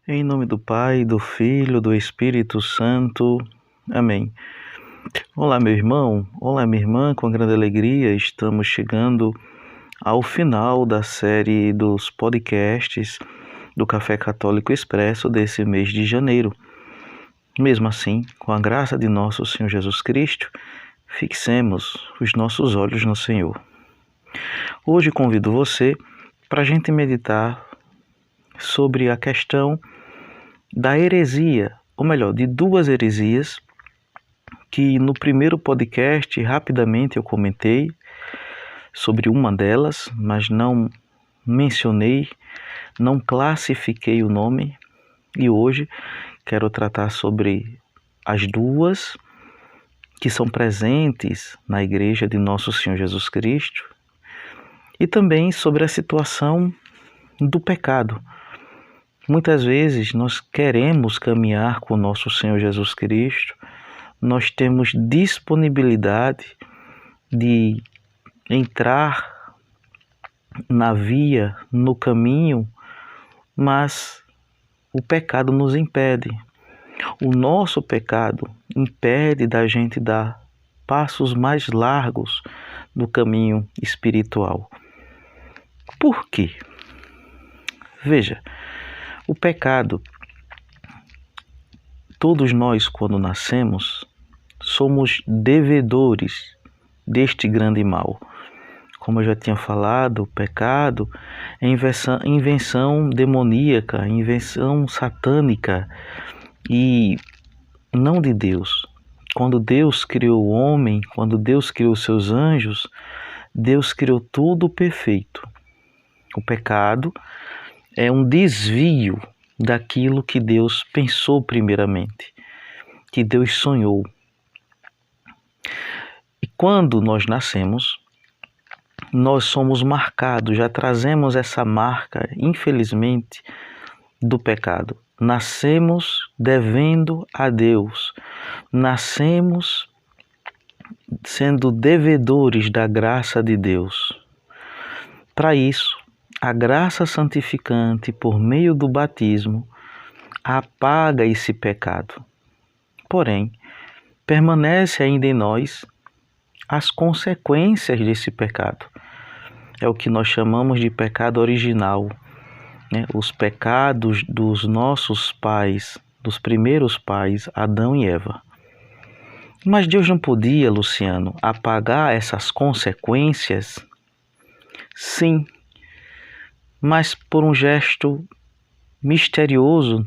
Em nome do Pai, do Filho, do Espírito Santo. Amém. Olá, meu irmão. Olá, minha irmã. Com grande alegria, estamos chegando ao final da série dos podcasts do Café Católico Expresso desse mês de janeiro. Mesmo assim, com a graça de nosso Senhor Jesus Cristo, fixemos os nossos olhos no Senhor. Hoje convido você para a gente meditar sobre a questão da heresia, ou melhor, de duas heresias, que no primeiro podcast rapidamente eu comentei sobre uma delas, mas não mencionei, não classifiquei o nome, e hoje quero tratar sobre as duas que são presentes na Igreja de Nosso Senhor Jesus Cristo e também sobre a situação do pecado. Muitas vezes nós queremos caminhar com o nosso Senhor Jesus Cristo, nós temos disponibilidade de entrar na via, no caminho, mas o pecado nos impede. O nosso pecado impede da gente dar passos mais largos no caminho espiritual. Por quê? Veja, o pecado, todos nós quando nascemos, somos devedores deste grande mal. Como eu já tinha falado, o pecado é invenção demoníaca, invenção satânica e não de Deus. Quando Deus criou o homem, quando Deus criou os seus anjos, Deus criou tudo perfeito. O pecado é um desvio daquilo que Deus pensou primeiramente, que Deus sonhou. E quando nós nascemos, nós somos marcados, já trazemos essa marca, infelizmente, do pecado. Nascemos devendo a Deus, nascemos sendo devedores da graça de Deus. Para isso, a graça santificante, por meio do batismo, apaga esse pecado. Porém, permanece ainda em nós as consequências desse pecado. É o que nós chamamos de pecado original, né? Os pecados dos nossos pais, dos primeiros pais, Adão e Eva. Mas Deus não podia, Luciano, apagar essas consequências? Sim, mas por um gesto misterioso,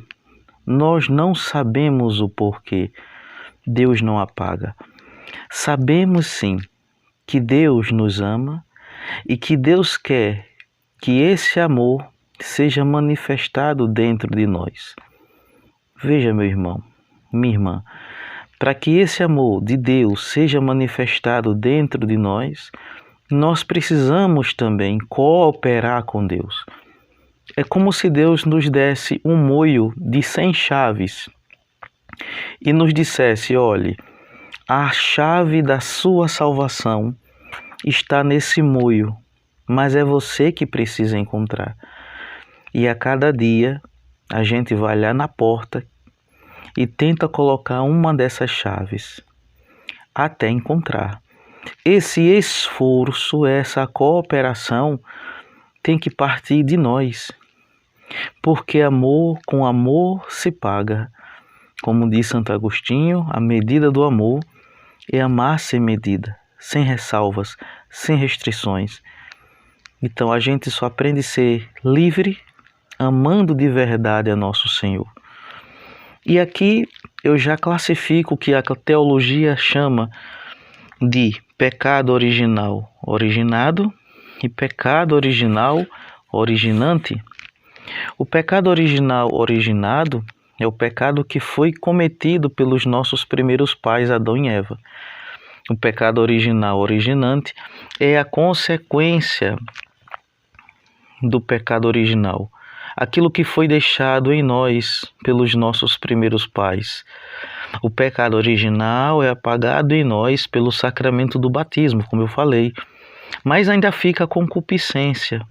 nós não sabemos o porquê. Deus não apaga. Sabemos sim que Deus nos ama e que Deus quer que esse amor seja manifestado dentro de nós. Veja, meu irmão, minha irmã, para que esse amor de Deus seja manifestado dentro de nós, nós precisamos também cooperar com Deus. É como se Deus nos desse um moio de 100 chaves e nos dissesse: olhe, a chave da sua salvação está nesse moio, mas é você que precisa encontrar. E a cada dia a gente vai lá na porta e tenta colocar uma dessas chaves até encontrar. Esse esforço, essa cooperação tem que partir de nós, porque amor com amor se paga. Como diz Santo Agostinho, a medida do amor é amar sem medida, sem ressalvas, sem restrições. Então a gente só aprende a ser livre amando de verdade a nosso Senhor. E aqui eu já classifico o que a teologia chama de pecado original originado e pecado original originante. O pecado original originado é o pecado que foi cometido pelos nossos primeiros pais, Adão e Eva. O pecado original originante é a consequência do pecado original, aquilo que foi deixado em nós pelos nossos primeiros pais. O pecado original é apagado em nós pelo sacramento do batismo, como eu falei, mas ainda fica a concupiscência,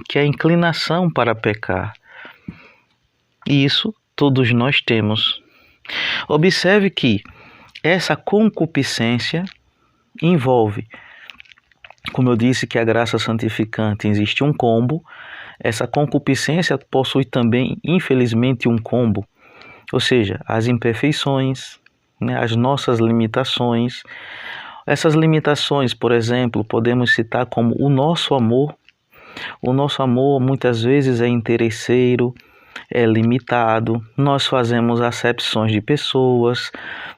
que é a inclinação para pecar. E isso todos nós temos. Observe que essa concupiscência envolve, como eu disse que a graça santificante existe um combo, essa concupiscência possui também, infelizmente, um combo, ou seja, as imperfeições, né, as nossas limitações. Essas limitações, por exemplo, podemos citar como o nosso amor. O nosso amor muitas vezes é interesseiro, é limitado, nós fazemos acepções de pessoas,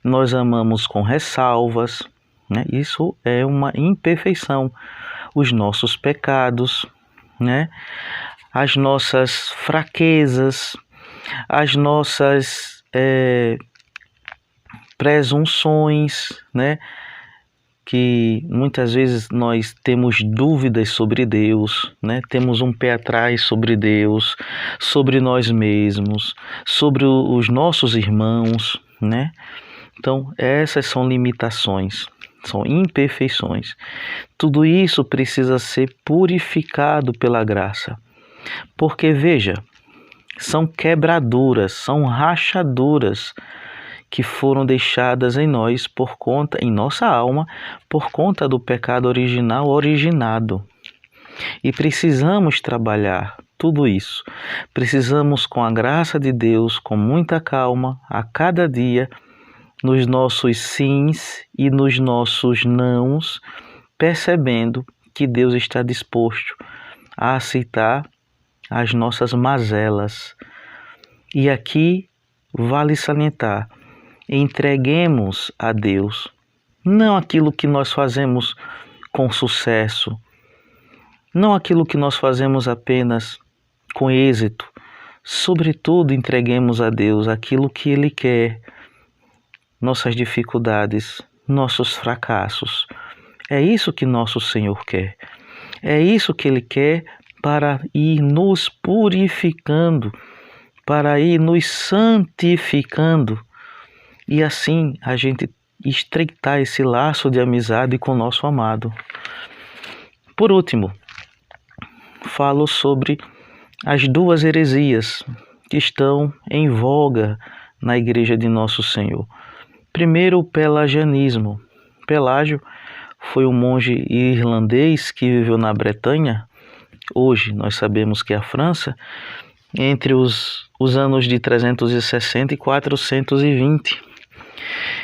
nós amamos com ressalvas, né? Isso é uma imperfeição. Os nossos pecados, né? As nossas fraquezas, as nossas presunções, né? Que muitas vezes nós temos dúvidas sobre Deus, né? Temos um pé atrás sobre Deus, sobre nós mesmos, sobre os nossos irmãos, né? Então, essas são limitações, são imperfeições. Tudo isso precisa ser purificado pela graça. Porque, veja, são quebraduras, são rachaduras que foram deixadas em nós em nossa alma, por conta do pecado original originado. E precisamos trabalhar tudo isso. Precisamos, com a graça de Deus, com muita calma, a cada dia, nos nossos sims e nos nossos nãos, percebendo que Deus está disposto a aceitar as nossas mazelas. E aqui vale salientar: entreguemos a Deus não aquilo que nós fazemos com sucesso, não aquilo que nós fazemos apenas com êxito. Sobretudo, entreguemos a Deus aquilo que Ele quer, nossas dificuldades, nossos fracassos. É isso que nosso Senhor quer. É isso que Ele quer para ir nos purificando, para ir nos santificando. E assim a gente estreitar esse laço de amizade com o nosso amado. Por último, falo sobre as duas heresias que estão em voga na Igreja de Nosso Senhor. Primeiro, o pelagianismo. Pelágio foi um monge irlandês que viveu na Bretanha, hoje nós sabemos que é a França, entre os anos de 360 e 420.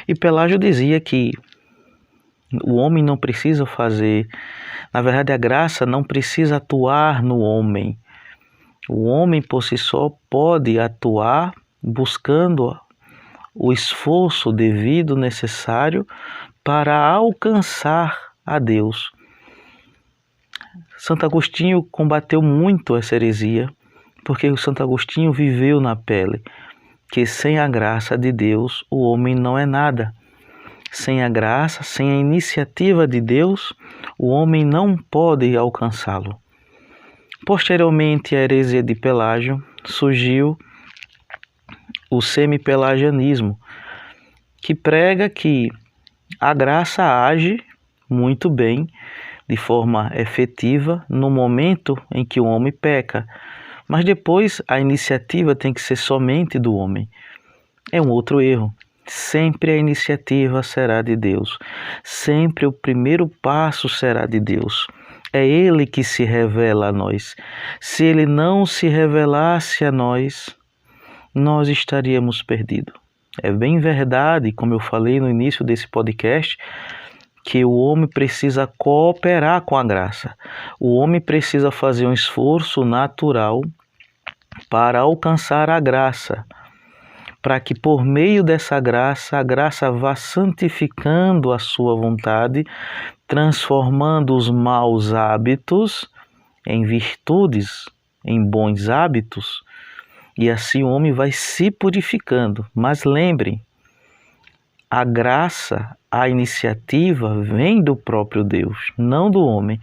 E Pelágio dizia que o homem não precisa fazer, na verdade a graça não precisa atuar no homem. O homem por si só pode atuar buscando o esforço devido necessário para alcançar a Deus. Santo Agostinho combateu muito essa heresia, porque o Santo Agostinho viveu na pele que sem a graça de Deus o homem não é nada. Sem a graça, sem a iniciativa de Deus, o homem não pode alcançá-lo. Posteriormente à heresia de Pelágio, surgiu o semipelagianismo, que prega que a graça age muito bem, de forma efetiva, no momento em que o homem peca, mas depois a iniciativa tem que ser somente do homem. É um outro erro. Sempre a iniciativa será de Deus. Sempre o primeiro passo será de Deus. É Ele que se revela a nós. Se Ele não se revelasse a nós, nós estaríamos perdidos. É bem verdade, como eu falei no início desse podcast, que o homem precisa cooperar com a graça. O homem precisa fazer um esforço natural para alcançar a graça, para que por meio dessa graça, a graça vá santificando a sua vontade, transformando os maus hábitos em virtudes, em bons hábitos, e assim o homem vai se purificando. Mas lembrem, a graça, a iniciativa vem do próprio Deus, não do homem.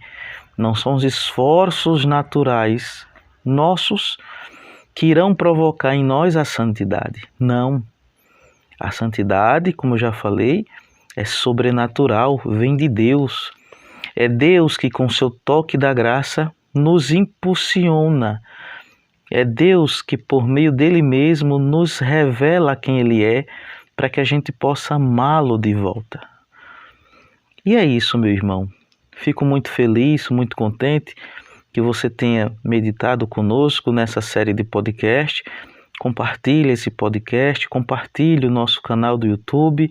Não são os esforços naturais nossos que irão provocar em nós a santidade. Não. A santidade, como eu já falei, é sobrenatural, vem de Deus. É Deus que, com seu toque da graça, nos impulsiona É Deus que, por meio dele mesmo, nos revela quem ele é, para que a gente possa amá-lo de volta. E é isso, meu irmão. Fico muito feliz, muito contente que você tenha meditado conosco nessa série de podcast. Compartilhe esse podcast, compartilhe o nosso canal do YouTube,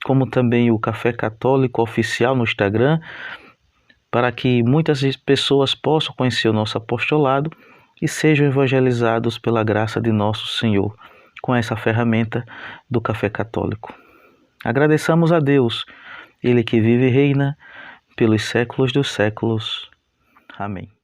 como também o Café Católico Oficial no Instagram, para que muitas pessoas possam conhecer o nosso apostolado e sejam evangelizados pela graça de nosso Senhor, com essa ferramenta do Café Católico. Agradeçamos a Deus, Ele que vive e reina pelos séculos dos séculos. Amém.